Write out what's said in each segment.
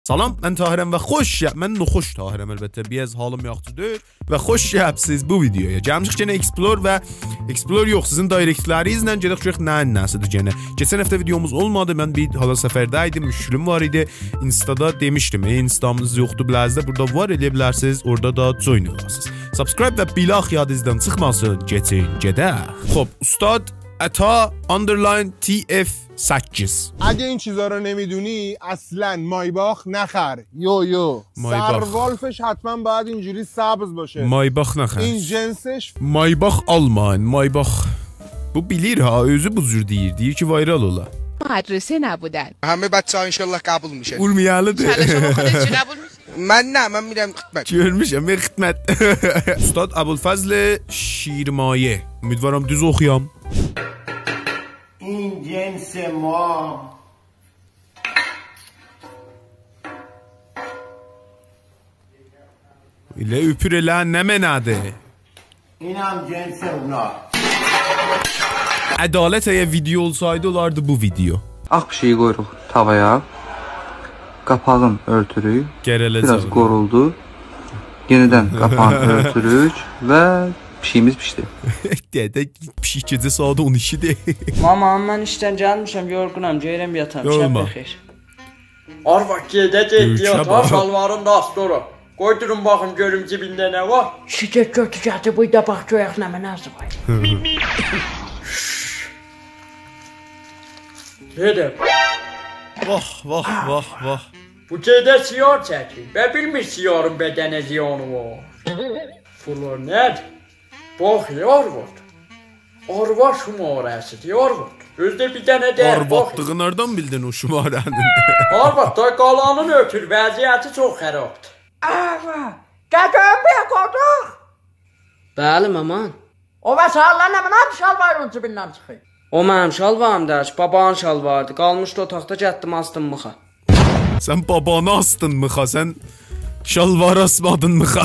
Salam, mən Tahirəm və mən Nuxuş Tahirəm əlbəttə. Biraz halım yaxşıdır və xoş gəlibsiz bu videoya. Gəlmişik yenə Explore və Explore yox, sizin direktlərinizlə gedək nəsidir yenə. Keçən həftə videomuz olmadı, mən bir hala səfərdəydim, müşkülüm var idi. Instada demişdim, Instamız yoxdur bilərzdə, burada var, eləyə bilərsiniz, orada da join olasınız. Subscribe və bilax yadınızdan çıxmasın, gedək. Xop, ustad Ata _TF8. اگه این چیزا رو نمیدونی اصلا مایباخ نخر. یو سروالفش حتما باید اینجوری سبز باشه. مایباخ نخر. این جنسش مایباخ almayın. Maybach. Bu bilir ha, özü bu cür deyir ki viral ola. مدرسه نبودن. همه بچه‌ها انشالله قبول میشه. Olmayalıdır. من میرم خدمت. Görmüşəm, mən xidmət. Ustad Əbulfəzl Şirmaye. Ümidvaram düz oxuyam. این جنس ما Elə öpür elə nə mənadır? این هم جنس اونا. Ədalət əgər video olsaydı olardı bu video. Ağ pişiyi qoyuruq tavaya. Qapağın örtürük. Biraz qoruldu. Yenidən qapağını örtürük və pişiyimiz pişdi. Dədə pişik gecə saat 12-dir. Mama, mən işdən gəlmişəm, yorğunam, gəlirəm yatam. Şəb xeyir. Arvad gedəcək ehtiyat, şalvarın da astıra. Qoydurun baxın görüm cibində nə var. Şişə götürəcəkdi, bu da bax görək nə mənəsi var. Gedək. Vah. Bu gedə siyar çəkir. Və bilmir siyarın bədənə ziyanı var. Bunlar nədir? Bax, Arvad. Arvad şumarəsidir, Arvad. Özdə bir dənə dəyər, bax. Arvadlığı nereden bildin o şumarənin? Arvad, da qalanın ötür, vəziyyəti çox xərabdır. Arvad, gədəm bir qodux. Bəli, maman. O vəsailə nə mənədir şalvarın cibindən çıxır? O mənim şalvarımdır, babanın şalvarıdır. Qalmışdı otaqda gətdim, astım mıxa. Sen babanı astın mıxa, sen şalvar asmadın mıxa.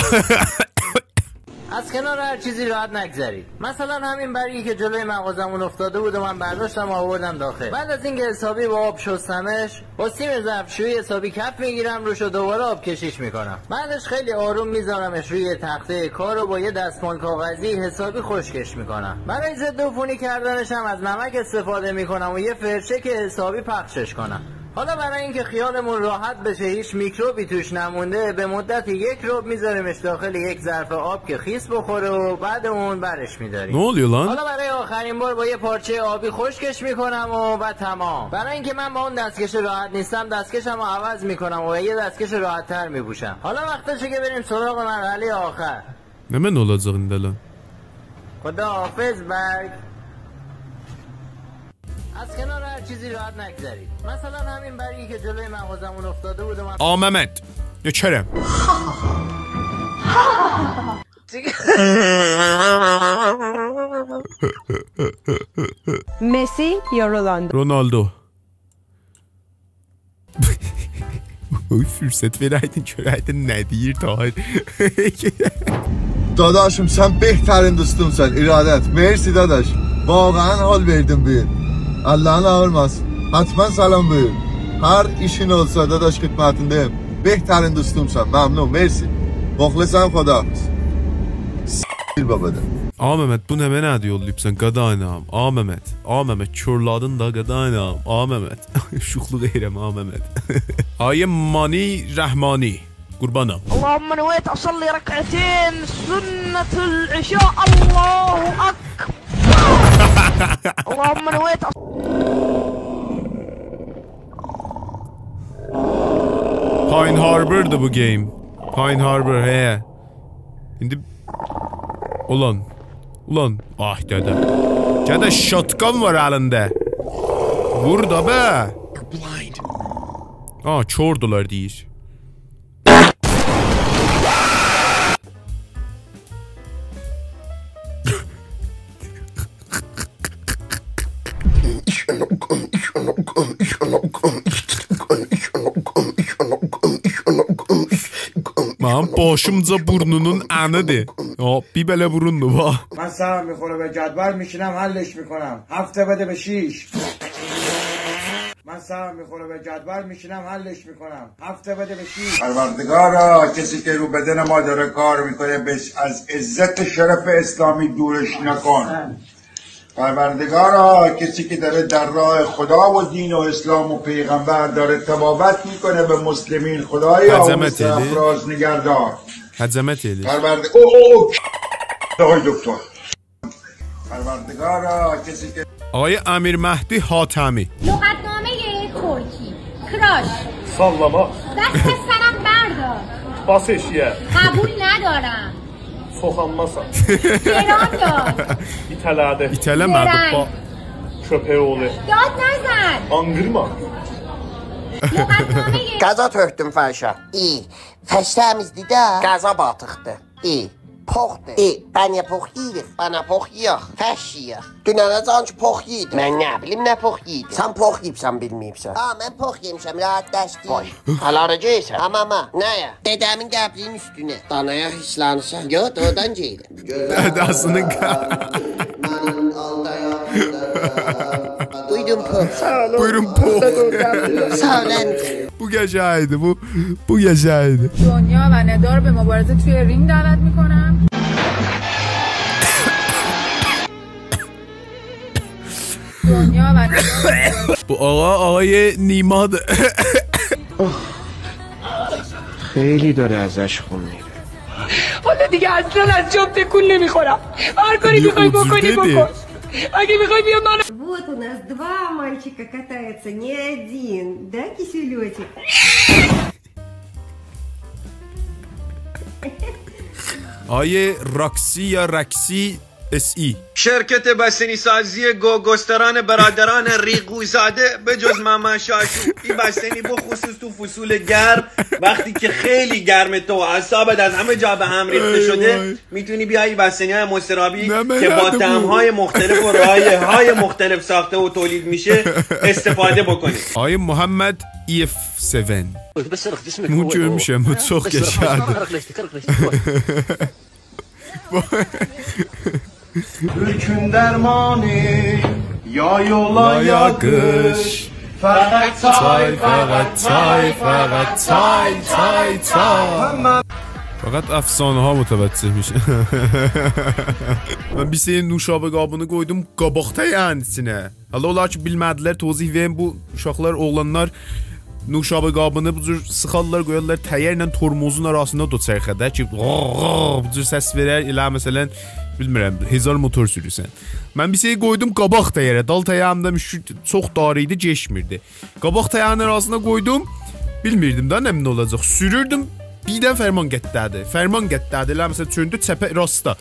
از کنار هر چیزی راحت نگذرید. مثلا همین برگی که جلوی مغازمون افتاده بود و من برداشتم و آوردم داخل. بعد از اینکه حسابی با آب شستمش، با سیم ظرفشویی حسابی کف میگیرم روش و دوباره آب کشیش میکنم. بعدش خیلی آروم میذارمش روی تخته کار و با یه دستمال کاغذی حسابی خشکش میکنم. برای ضد عفونی کردنش هم از نمک استفاده میکنم و یه فرشه که حسابی پخشش کنم. حالا برای اینکه خیالمون راحت بشه، هیچ میکروبی توش نمونده، به مدت 1 ربع میذاریمش داخل یک ظرف آب که خیس بخوره و بعد اون برش میداریم. نه oluyor lan؟ حالا برای آخرین بار با یه پارچه آبی خشکش میکنم و تمام. برای اینکه من با اون دستکش راحت نیستم، دستکشمو عوض میکنم و یه دستکش راحت تر میپوشم. حالا وقتشه که بریم سراغ مرحله آخر. نه من olacaq indi lan. خدا حافظ برگ. از کنار هر چیزی راحت نگذرید. مثلا همین برگی که جلوی مغازمون افتاده بود و من Mehmet. Nökərəm. Messi ya Ronaldo. Oy fürsət verəydin, görəydin nə deyir Tahir. داداشم sen بهترین dostumsan İradet. Mersi dadaş. Vaقعا حال verdin bugün. Allah'ın ağırmaz. Hatman salam buyur. Her işin olsa dadaş xidmətindeyim. Behtarin dostumsan. Memnun. Mersi. Muxlisam Xudahafiz. S***il babadan. Mehmet bu nə mənə yollayıbsan qadanam. Mehmet körladın da qadanam. Mehmet. Şuxluq edirəm Mehmet. Ayım Mani Rəhmani. Qurbanam. اللهم نويت أصلي ركعتين سنة العشاء الله أكبر. اللهم نويت Pine Harbor'dı bu game. Pine Harbor he. Şimdi ulan ah dede. Dede shotgun var elinde. Vur da be. Çordular deyir. Mənim başımca burnunun ənədir. Bir belə burundu va. من سرم میخوره به جدول میشینم حلش میکنم. 7 بده به 6. من من سهم میخوره به جدول میشینم حلش میکنم. هفته بده بشین. پروردگارا کسی که رو بدن ما داره کار میکنه از عزت شرف اسلامی دورش نکن. پروردگارا کسی که داره در راه خدا و دین و اسلام و پیغمبر داره تبابت میکنه به مسلمین، خدایا افراز نگردار. حضمت ایلی آقای دکتر پروردگارا کسی که آقای امیر مهدی حاتمی. لغتنامه ترکی کراش سallama دست سرم بردار باسش یه قبول ندارم soğanmasa گران دار İtələdi İtələmədi ba köpək oğlu داد نزن Angırma Qaza tökdüm fərşə. İyi. Fəş təmizdir də. Qaza batıqdır. İyi. Poxdur. İyi. Bən ya pox yeyirik. Bana pox yiyək. Fəş yiyək. Dünənə cançı pox yeyidim. Mən nə bilim nə pox yeyidim. Sən pox yiyibsən bilməyibsən. Ha, mən pox yemişəm. Rahatləşdim. Vay. Alaracaqsan. Amma. Nəyə? Dədəmin qəbrinin üstünə. Danaya hislanırsan. Yox, doğrudan geydim. Dədəsinin Mənim aldayağımda. Buyurun pox. Buyurun pox. Sağ olun. Bu geceydi bu geceydi. دنیا و ندار به مبارزه توی رینگ دعوت میکنم. دنیا و ندار Bu آقای نیماد خیلی داره ازش خون میره. حالا دیگه اصلا از جام تکون نمیخورم. هر کاری میخوای بکنی بکن. اگه میخوای بیا من. Вот у нас два мальчика катаются, не один, да, киселётик? آیه راکسی یا رکسی SE شرکت بستنی سازی گستران برادران ریگوزاده به جز ماما شاشو این بستنی بخصوص تو فصول گرم وقتی که خیلی گرمه تو اعصابت از همه جا به هم ریخته شده میتونی بیایی بستنی های مسترابی که با طعم‌های مختلف و رایحه‌های مختلف ساخته و تولید میشه استفاده بکنی. آیه محمد EF7 Mucuymuş bu çok yaşadı. Ülkün dermanı ya yola ya kış. Fakat çay, fakat çay, fakat çay, çay, çay. Fakat efsaneha müteveccihmiş. Ben bir şeyin nuşabə qabını koydum qabaqda yanısına. Hala olar ki bilmədilər, tozih verin bu uşaqlar, oğlanlar nuşabə qabını bu cür sıxarlar, qoyarlar təyərlə tormozun arasında doçərxədə ki bu cür səs verər, elə məsələn bilmirəm, hezar motor sürürsən. Mən bir şey qoydum qabaq təyərə, dal təyərimdə çox darı idi, geçmirdi. Qabaq təyərin arasına qoydum, bilmirdim da nə olacaq. Sürürdüm, birdən fərman qətdədi. Fərman qətdədi, elə məsələn çöndü çəpə rasta.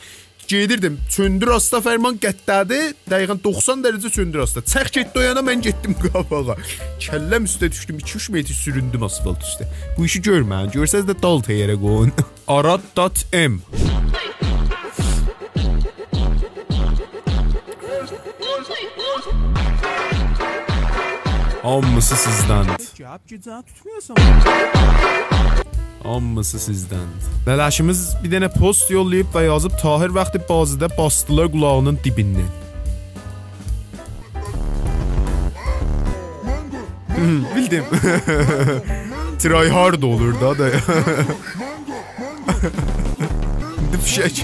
Gedirdim, çöndü rasta fərman qətdədi, dəqiqən 90 dərəcə çöndü rasta. Çəx getdi o yana, mən getdim qabağa. Kəlləm üstə düşdüm, 2-3 metr süründüm asfalt üstə. Bu işi görmən, görsəz də dal təyərə qoyun. Arad.m Hamısı sizdən. Hamısı sizdən. Lələşimiz bir dənə post yollayıb və yazıb Tahir vaxtı bazıda bastılar qulağının dibindən. Bildim. Try hard olur da. Dipşək.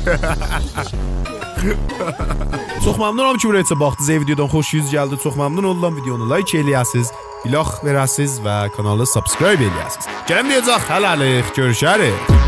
Çox məmnunam ki, buraya baxdınız, videodan xoş yüz gəldi. Çox məmnun oldum, videonu like eləyəsiniz, bilax verəsiniz və kanalı subscribe eləyəsiniz. Gələm deyəcək, hələlik, görüşərik.